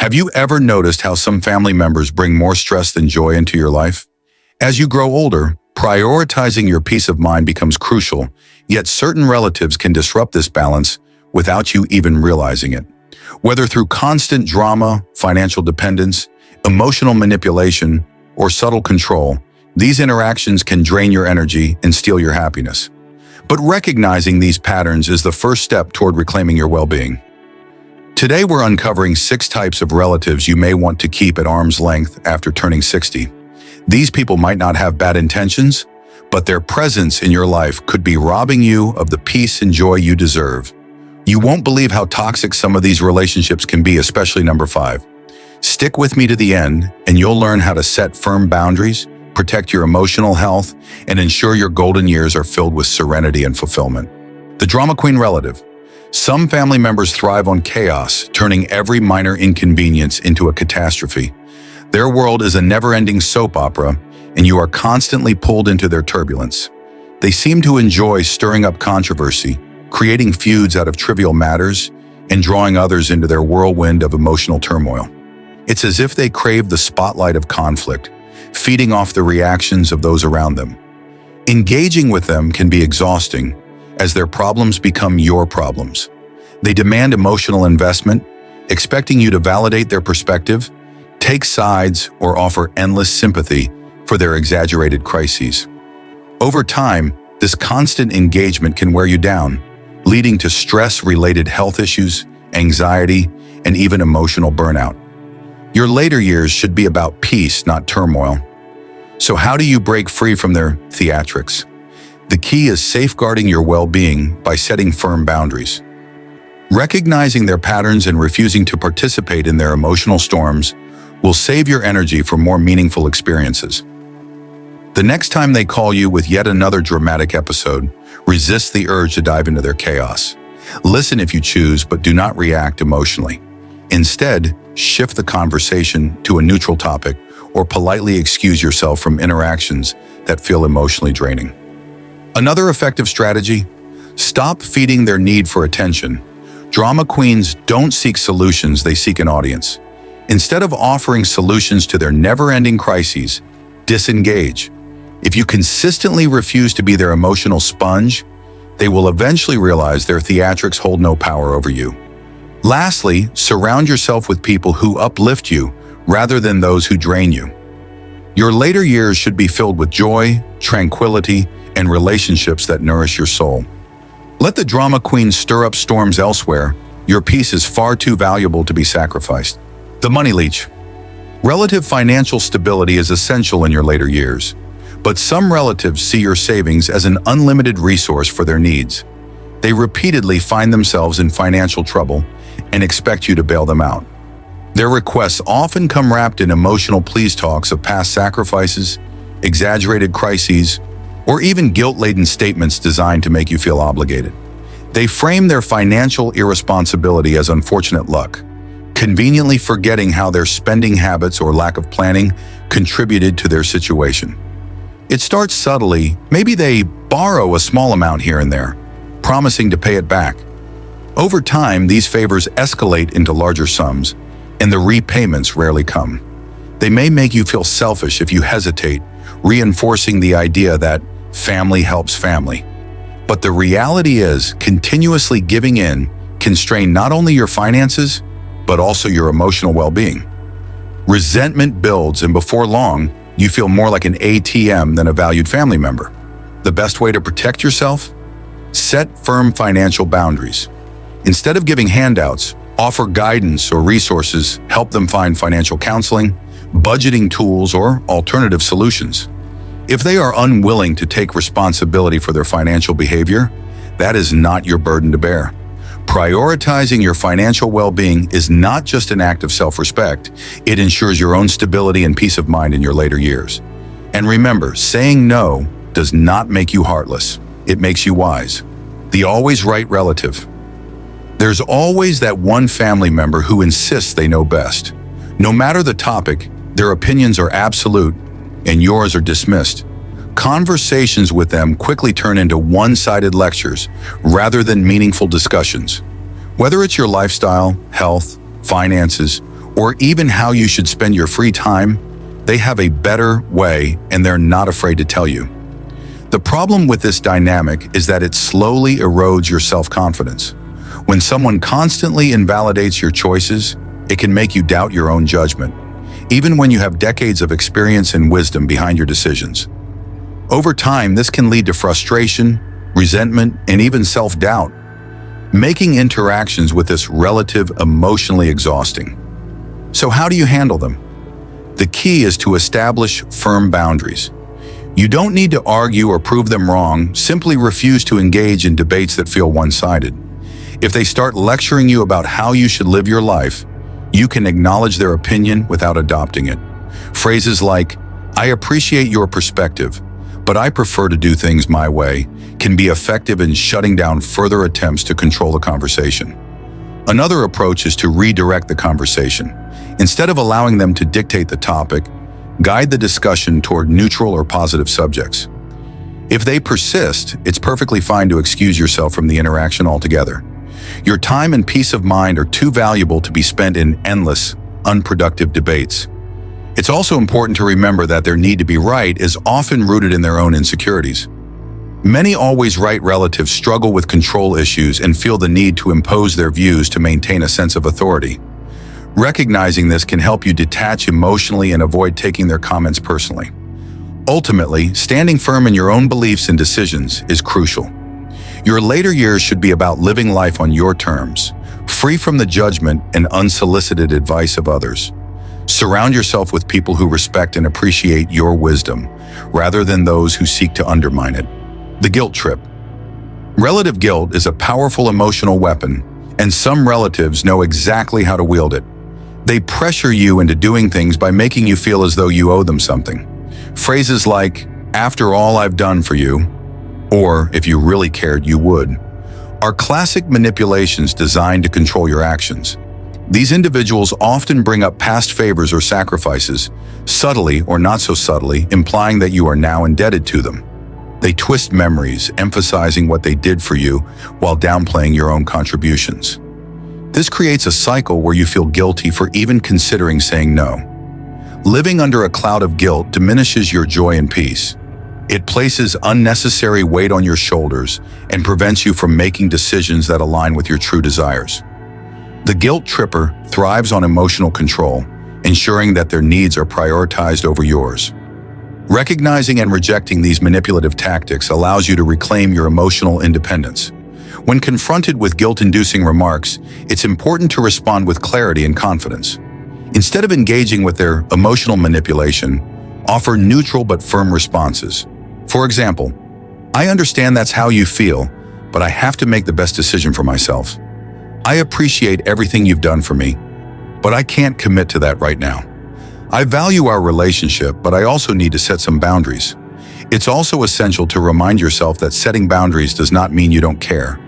Have you ever noticed how some family members bring more stress than joy into your life? As you grow older, prioritizing your peace of mind becomes crucial, yet certain relatives can disrupt this balance without you even realizing it. Whether through constant drama, financial dependence, emotional manipulation, or subtle control, these interactions can drain your energy and steal your happiness. But recognizing these patterns is the first step toward reclaiming your well-being. Today we're uncovering 6 types of relatives you may want to keep at arm's length after turning 60. These people might not have bad intentions, but their presence in your life could be robbing you of the peace and joy you deserve. You won't believe how toxic some of these relationships can be, especially number 5. Stick with me to the end, and you'll learn how to set firm boundaries, protect your emotional health, and ensure your golden years are filled with serenity and fulfillment. The drama queen relative. Some family members thrive on chaos, turning every minor inconvenience into a catastrophe. Their world is a never-ending soap opera, and you are constantly pulled into their turbulence. They seem to enjoy stirring up controversy, creating feuds out of trivial matters, and drawing others into their whirlwind of emotional turmoil. It's as if they crave the spotlight of conflict, feeding off the reactions of those around them. Engaging with them can be exhausting, as their problems become your problems. They demand emotional investment, expecting you to validate their perspective, take sides, or offer endless sympathy for their exaggerated crises. Over time, this constant engagement can wear you down, leading to stress-related health issues, anxiety, and even emotional burnout. Your later years should be about peace, not turmoil. So how do you break free from their theatrics? The key is safeguarding your well-being by setting firm boundaries. Recognizing their patterns and refusing to participate in their emotional storms will save your energy for more meaningful experiences. The next time they call you with yet another dramatic episode, resist the urge to dive into their chaos. Listen if you choose, but do not react emotionally. Instead, shift the conversation to a neutral topic or politely excuse yourself from interactions that feel emotionally draining. Another effective strategy: stop feeding their need for attention. Drama queens don't seek solutions, they seek an audience. Instead of offering solutions to their never-ending crises, disengage. If you consistently refuse to be their emotional sponge, they will eventually realize their theatrics hold no power over you. Lastly, surround yourself with people who uplift you rather than those who drain you. Your later years should be filled with joy, tranquility, and relationships that nourish your soul. Let the drama queen stir up storms elsewhere. Your peace is far too valuable to be sacrificed. The money leech. Relative financial stability is essential in your later years, but some relatives see your savings as an unlimited resource for their needs. They repeatedly find themselves in financial trouble and expect you to bail them out. Their requests often come wrapped in emotional pleas talks of past sacrifices, exaggerated crises, or even guilt-laden statements designed to make you feel obligated. They frame their financial irresponsibility as unfortunate luck, conveniently forgetting how their spending habits or lack of planning contributed to their situation. It starts subtly. Maybe they borrow a small amount here and there, promising to pay it back. Over time, these favors escalate into larger sums, and the repayments rarely come. They may make you feel selfish if you hesitate, reinforcing the idea that family helps family. But the reality is, continuously giving in can strain not only your finances, but also your emotional well-being. Resentment builds, and before long, you feel more like an ATM than a valued family member. The best way to protect yourself? Set firm financial boundaries. Instead of giving handouts, offer guidance or resources, help them find financial counseling, budgeting tools, or alternative solutions. If they are unwilling to take responsibility for their financial behavior, that is not your burden to bear. Prioritizing your financial well-being is not just an act of self-respect, it ensures your own stability and peace of mind in your later years. And remember, saying no does not make you heartless. It makes you wise. The always right relative. There's always that one family member who insists they know best. No matter the topic, their opinions are absolute and yours are dismissed. Conversations with them quickly turn into one-sided lectures rather than meaningful discussions. Whether it's your lifestyle, health, finances, or even how you should spend your free time, they have a better way and they're not afraid to tell you. The problem with this dynamic is that it slowly erodes your self-confidence. When someone constantly invalidates your choices, it can make you doubt your own judgment, even when you have decades of experience and wisdom behind your decisions. Over time, this can lead to frustration, resentment, and even self-doubt, making interactions with this relative emotionally exhausting. So how do you handle them? The key is to establish firm boundaries. You don't need to argue or prove them wrong, simply refuse to engage in debates that feel one-sided. If they start lecturing you about how you should live your life, you can acknowledge their opinion without adopting it. Phrases like, "I appreciate your perspective, but I prefer to do things my way," can be effective in shutting down further attempts to control the conversation. Another approach is to redirect the conversation. Instead of allowing them to dictate the topic, guide the discussion toward neutral or positive subjects. If they persist, it's perfectly fine to excuse yourself from the interaction altogether. Your time and peace of mind are too valuable to be spent in endless, unproductive debates. It's also important to remember that their need to be right is often rooted in their own insecurities. Many always right relatives struggle with control issues and feel the need to impose their views to maintain a sense of authority. Recognizing this can help you detach emotionally and avoid taking their comments personally. Ultimately, standing firm in your own beliefs and decisions is crucial. Your later years should be about living life on your terms, free from the judgment and unsolicited advice of others. Surround yourself with people who respect and appreciate your wisdom, rather than those who seek to undermine it. The guilt trip. Relative guilt is a powerful emotional weapon, and some relatives know exactly how to wield it. They pressure you into doing things by making you feel as though you owe them something. Phrases like, "After all I've done for you," or "If you really cared, you would," are classic manipulations designed to control your actions. These individuals often bring up past favors or sacrifices, subtly or not so subtly, implying that you are now indebted to them. They twist memories, emphasizing what they did for you while downplaying your own contributions. This creates a cycle where you feel guilty for even considering saying no. Living under a cloud of guilt diminishes your joy and peace. It places unnecessary weight on your shoulders and prevents you from making decisions that align with your true desires. The guilt tripper thrives on emotional control, ensuring that their needs are prioritized over yours. Recognizing and rejecting these manipulative tactics allows you to reclaim your emotional independence. When confronted with guilt-inducing remarks, it's important to respond with clarity and confidence. Instead of engaging with their emotional manipulation, offer neutral but firm responses. For example, "I understand that's how you feel, but I have to make the best decision for myself. I appreciate everything you've done for me, but I can't commit to that right now. I value our relationship, but I also need to set some boundaries." It's also essential to remind yourself that setting boundaries does not mean you don't care.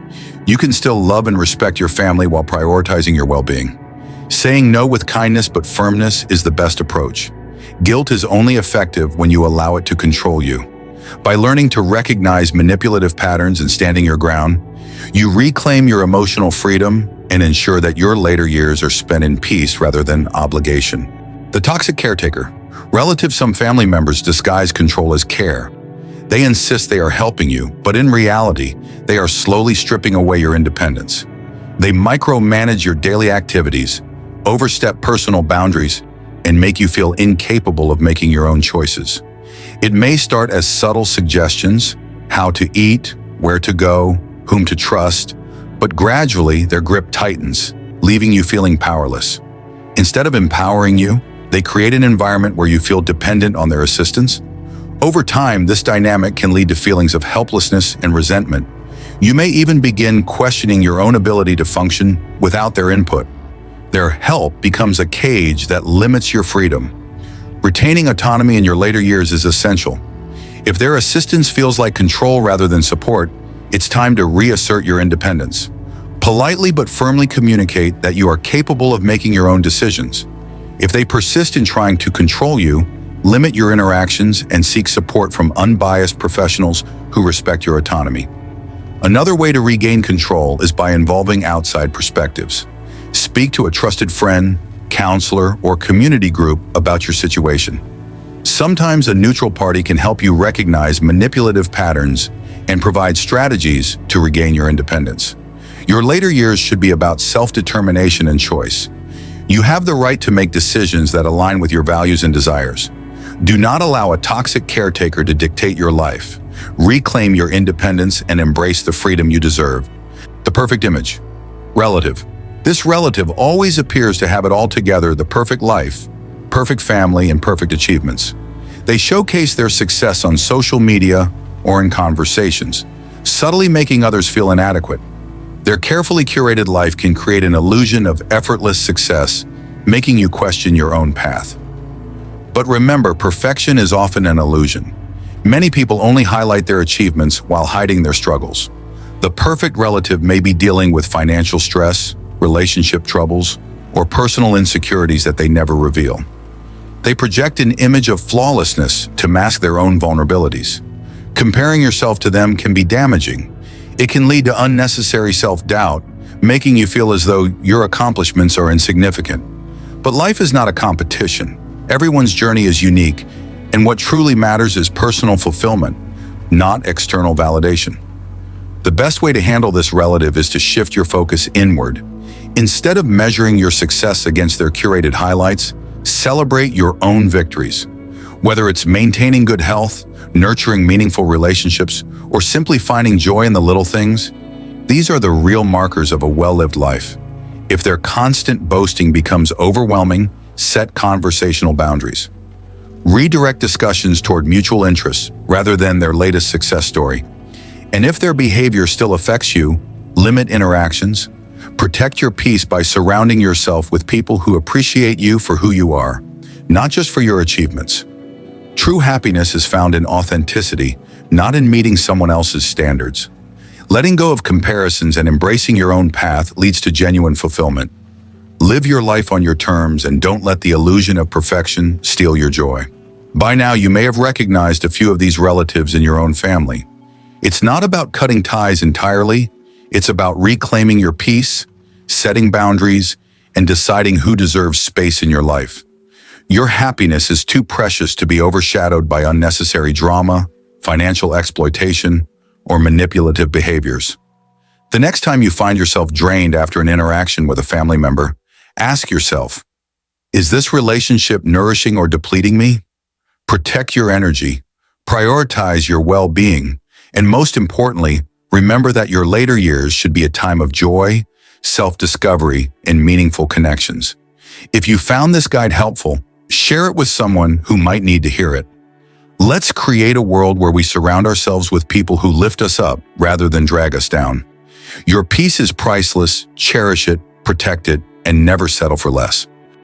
You can still love and respect your family while prioritizing your well-being. Saying no with kindness but firmness is the best approach. Guilt is only effective when you allow it to control you. By learning to recognize manipulative patterns and standing your ground, you reclaim your emotional freedom and ensure that your later years are spent in peace rather than obligation. The toxic caretaker. Relatives, some family members disguise control as care. They insist they are helping you, but in reality, they are slowly stripping away your independence. They micromanage your daily activities, overstep personal boundaries, and make you feel incapable of making your own choices. It may start as subtle suggestions, how to eat, where to go, whom to trust, but gradually their grip tightens, leaving you feeling powerless. Instead of empowering you, they create an environment where you feel dependent on their assistance. Over time, this dynamic can lead to feelings of helplessness and resentment. You may even begin questioning your own ability to function without their input. Their help becomes a cage that limits your freedom. Retaining autonomy in your later years is essential. If their assistance feels like control rather than support, it's time to reassert your independence. Politely but firmly communicate that you are capable of making your own decisions. If they persist in trying to control you, limit your interactions and seek support from unbiased professionals who respect your autonomy. Another way to regain control is by involving outside perspectives. Speak to a trusted friend, counselor, or community group about your situation. Sometimes a neutral party can help you recognize manipulative patterns and provide strategies to regain your independence. Your later years should be about self-determination and choice. You have the right to make decisions that align with your values and desires. Do not allow a toxic caretaker to dictate your life. Reclaim your independence and embrace the freedom you deserve. The perfect image. Relative. This relative always appears to have it all together: the perfect life, perfect family, and perfect achievements. They showcase their success on social media or in conversations, subtly making others feel inadequate. Their carefully curated life can create an illusion of effortless success, making you question your own path. But remember, perfection is often an illusion. Many people only highlight their achievements while hiding their struggles. The perfect relative may be dealing with financial stress, relationship troubles, or personal insecurities that they never reveal. They project an image of flawlessness to mask their own vulnerabilities. Comparing yourself to them can be damaging. It can lead to unnecessary self-doubt, making you feel as though your accomplishments are insignificant. But life is not a competition. Everyone's journey is unique, and what truly matters is personal fulfillment, not external validation. The best way to handle this relative is to shift your focus inward. Instead of measuring your success against their curated highlights, celebrate your own victories. Whether it's maintaining good health, nurturing meaningful relationships, or simply finding joy in the little things, these are the real markers of a well-lived life. If their constant boasting becomes overwhelming, set conversational boundaries. Redirect discussions toward mutual interests rather than their latest success story. And if their behavior still affects you, limit interactions. Protect your peace by surrounding yourself with people who appreciate you for who you are, not just for your achievements. True happiness is found in authenticity, not in meeting someone else's standards. Letting go of comparisons and embracing your own path leads to genuine fulfillment. Live your life on your terms and don't let the illusion of perfection steal your joy. By now, you may have recognized a few of these relatives in your own family. It's not about cutting ties entirely. It's about reclaiming your peace, setting boundaries, and deciding who deserves space in your life. Your happiness is too precious to be overshadowed by unnecessary drama, financial exploitation, or manipulative behaviors. The next time you find yourself drained after an interaction with a family member, ask yourself, is this relationship nourishing or depleting me? Protect your energy, prioritize your well-being, and most importantly, remember that your later years should be a time of joy, self-discovery, and meaningful connections. If you found this guide helpful, share it with someone who might need to hear it. Let's create a world where we surround ourselves with people who lift us up rather than drag us down. Your peace is priceless. Cherish it, protect it, and never settle for less.